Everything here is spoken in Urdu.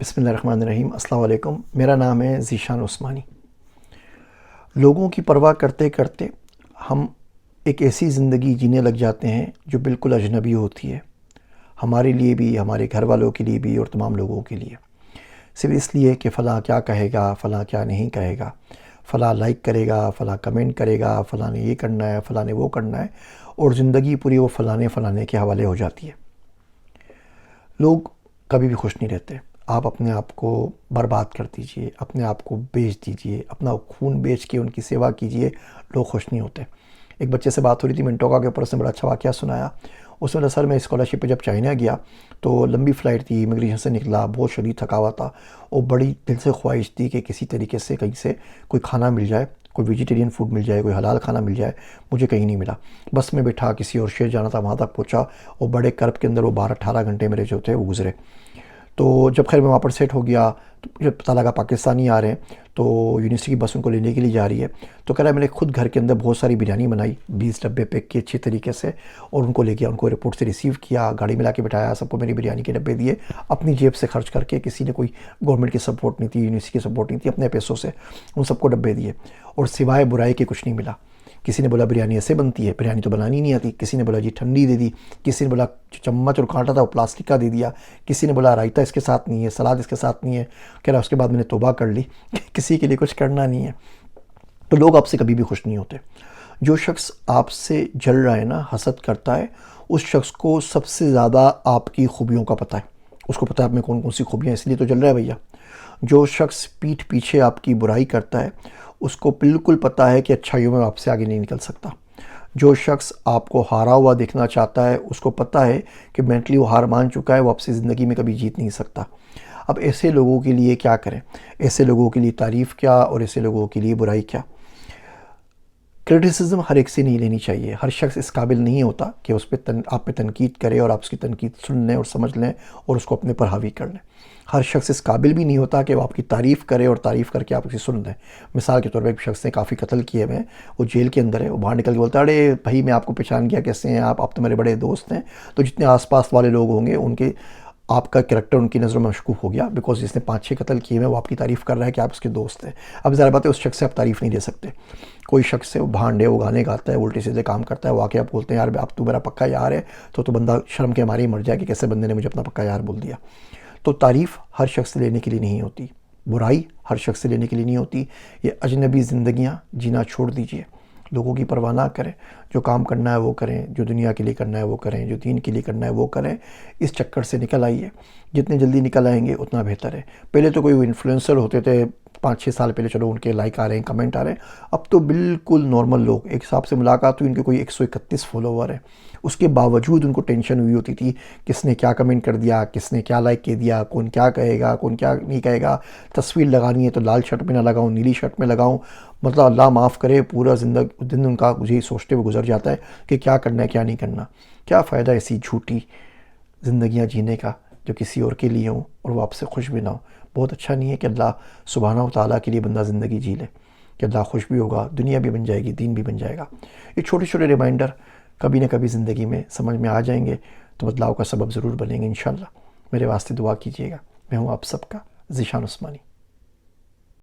بسم اللہ الرحمن الرحیم۔ السلام علیکم، میرا نام ہے ذیشان عثمانی۔ لوگوں کی پرواہ کرتے کرتے ہم ایک ایسی زندگی جینے لگ جاتے ہیں جو بالکل اجنبی ہوتی ہے، ہمارے لیے بھی، ہمارے گھر والوں کے لیے بھی اور تمام لوگوں کے لیے، صرف اس لیے کہ فلاں کیا کہے گا، فلاں کیا نہیں کہے گا، فلاں لائک کرے گا، فلاں کمنٹ کرے گا، فلاں نے یہ کرنا ہے، فلاں نے وہ کرنا ہے، اور زندگی پوری وہ فلانے کے حوالے ہو جاتی ہے۔ لوگ کبھی بھی خوش نہیں رہتے۔ آپ اپنے آپ کو برباد کر دیجئے، اپنے آپ کو بیچ دیجئے، اپنا خون بیچ کے ان کی سیوا کیجئے، لوگ خوش نہیں ہوتے۔ ایک بچے سے بات ہو رہی تھی منٹوکا کے اوپر، اس نے بڑا اچھا واقعہ سنایا۔ اس میں سر میں اسکالرشپ پہ جب چائنا گیا تو لمبی فلائٹ تھی، امیگریشن سے نکلا، بہت شدید تھکا ہوا تھا، اور بڑی دل سے خواہش تھی کہ کسی طریقے سے کہیں سے کوئی کھانا مل جائے، کوئی ویجیٹیرین فوڈ مل جائے، کوئی حلال کھانا مل جائے۔ مجھے کہیں نہیں ملا، بس میں بیٹھا، کسی اور شہر جانا تھا، وہاں تک پہنچا، اور بڑے کرب کے اندر وہ 12-18 گھنٹے میرے جو تھے وہ گزرے۔ تو جب خیر میں وہاں پر سیٹ ہو گیا تو مجھے پتہ لگا پاکستانی آ رہے ہیں، تو یونیورسٹی کی بس ان کو لینے کے لیے جا رہی ہے، تو کہہ رہا ہے میں نے خود گھر کے اندر بہت ساری بریانی بنائی، 20 ڈبے پیک کیے اچھی طریقے سے، اور ان کو لے گیا، ان کو ایئرپورٹ سے ریسیو کیا، گاڑی میں لا کے بٹھایا، سب کو میری بریانی کے ڈبے دیے، اپنی جیب سے خرچ کر کے، کسی نے کوئی گورنمنٹ کی سپورٹ نہیں تھی، یونیورسٹی کی سپورٹ نہیں تھی، اپنے پیسوں سے ان سب کو ڈبے دیے، اور سوائے برائی کے کچھ نہیں ملا۔ کسی نے بولا بریانی ایسے بنتی ہے، بریانی تو بنانی نہیں آتی، کسی نے بولا جی ٹھنڈی دے دی، کسی نے بولا چمچ اور کانٹا تھا وہ پلاسٹک کا دے دیا، کسی نے بولا رائتا اس کے ساتھ نہیں ہے، سلاد اس کے ساتھ نہیں ہے۔ کہہ رہا اس کے بعد میں نے توبہ کر لی کہ کسی کے لیے کچھ کرنا نہیں ہے۔ تو لوگ آپ سے کبھی بھی خوش نہیں ہوتے۔ جو شخص آپ سے جل رہا ہے نا، حسد کرتا ہے، اس شخص کو سب سے زیادہ آپ کی خوبیوں کا پتہ ہے، اس کو پتہ ہے آپ میں کون کون سی خوبیاں، اس لیے تو جل رہا ہے بھیا۔ جو شخص پیٹھ پیچھے آپ کی برائی کرتا ہے، اس کو بالکل پتہ ہے کہ اچھائیوں میں آپ سے آگے نہیں نکل سکتا۔ جو شخص آپ کو ہارا ہوا دیکھنا چاہتا ہے، اس کو پتہ ہے کہ مینٹلی وہ ہار مان چکا ہے، وہ آپ سے زندگی میں کبھی جیت نہیں سکتا۔ اب ایسے لوگوں کے لیے کیا کریں؟ ایسے لوگوں کے لیے تعریف کیا اور ایسے لوگوں کے لیے برائی کیا؟ کرٹیسزم ہر ایک سے نہیں لینی چاہیے۔ ہر شخص اس قابل نہیں ہوتا کہ اس پہ آپ پہ تنقید کرے اور آپ اس کی تنقید سن لیں اور سمجھ لیں اور اس کو اپنے پر حاوی کر لیں۔ ہر شخص اس قابل بھی نہیں ہوتا کہ وہ آپ کی تعریف کرے اور تعریف کر کے آپ اسے سن لیں۔ مثال کے طور پہ ایک شخص نے کافی قتل کیے ہوئے ہیں، وہ جیل کے اندر ہے، وہ باہر نکل کے بولتا ہے ارے بھائی میں آپ کو پہچان گیا، کیسے ہیں آپ تو میرے بڑے دوست ہیں۔ تو جتنے آس پاس والے لوگ ہوں گے ان کے آپ کا کریکٹر ان کی نظروں میں مشکوک ہو گیا، بیکاز جس نے 5-6 قتل کیے ہوئے وہ آپ کی تعریف کر رہا ہے کہ آپ اس کے دوست ہیں۔ اب ظاہر بات ہے اس شخص سے آپ تعریف نہیں دے سکتے۔ کوئی شخص ہے وہ بھانڈ ہے، وہ گانے گاتا ہے، الٹے سیدھے کام کرتا ہے، وہ آ کے آپ بولتے ہیں یار اب تو میرا پکا یار ہے، تو بندہ شرم کے مارے ہی مر جائے کہ کیسے بندے نے مجھے اپنا پکا یار بول دیا۔ تو تعریف ہر شخص سے لینے کے لیے نہیں ہوتی، برائی ہر شخص سے لینے کے لیے نہیں ہوتی۔ یہ اجنبی زندگیاں جینا چھوڑ دیجئے، لوگوں کی پرواہ نہ کریں، جو کام کرنا ہے وہ کریں، جو دنیا کے لیے کرنا ہے وہ کریں، جو دین کے لیے کرنا ہے وہ کریں۔ اس چکر سے نکل آئیے، جتنے جلدی نکل آئیں گے اتنا بہتر ہے۔ پہلے تو کوئی انفلوئنسر ہوتے تھے 5-6 سال پہلے، چلو ان کے لائک آ رہے ہیں، کمنٹ آ رہے ہیں، اب تو بالکل نارمل لوگ، ایک صاحب سے ملاقات ہوئی، ان کے کوئی 131 فالوور ہیں، اس کے باوجود ان کو ٹینشن ہوئی ہوتی تھی کس نے کیا کمنٹ کر دیا، کس نے کیا لائک کر دیا، کون کیا کہے گا، کون کیا نہیں کہے گا۔ تصویر لگانی ہے تو لال شرٹ میں نہ لگاؤں، نیلی شرٹ میں لگاؤں، مطلب اللہ معاف کرے پورا دن ان کا مجھے سوچتے ہوئے گزر جاتا ہے کہ کیا کرنا ہے کیا نہیں کرنا۔ کیا فائدہ ایسی جھوٹی زندگیاں جینے کا جو کسی اور کے لیے ہوں اور وہ آپ سے خوش بھی نہ ہو۔ بہت اچھا نہیں ہے کہ اللہ سبحانہ و تعالیٰ کے لیے بندہ زندگی جی لے، کہ اللہ خوش بھی ہوگا، دنیا بھی بن جائے گی، دین بھی بن جائے گا۔ یہ چھوٹے چھوٹے ریمائنڈر کبھی نہ کبھی زندگی میں سمجھ میں آ جائیں گے تو بدلاؤ کا سبب ضرور بنیں گے انشاءاللہ۔ میرے واسطے دعا کیجیے گا۔ میں ہوں آپ سب کا ذیشان عثمانی۔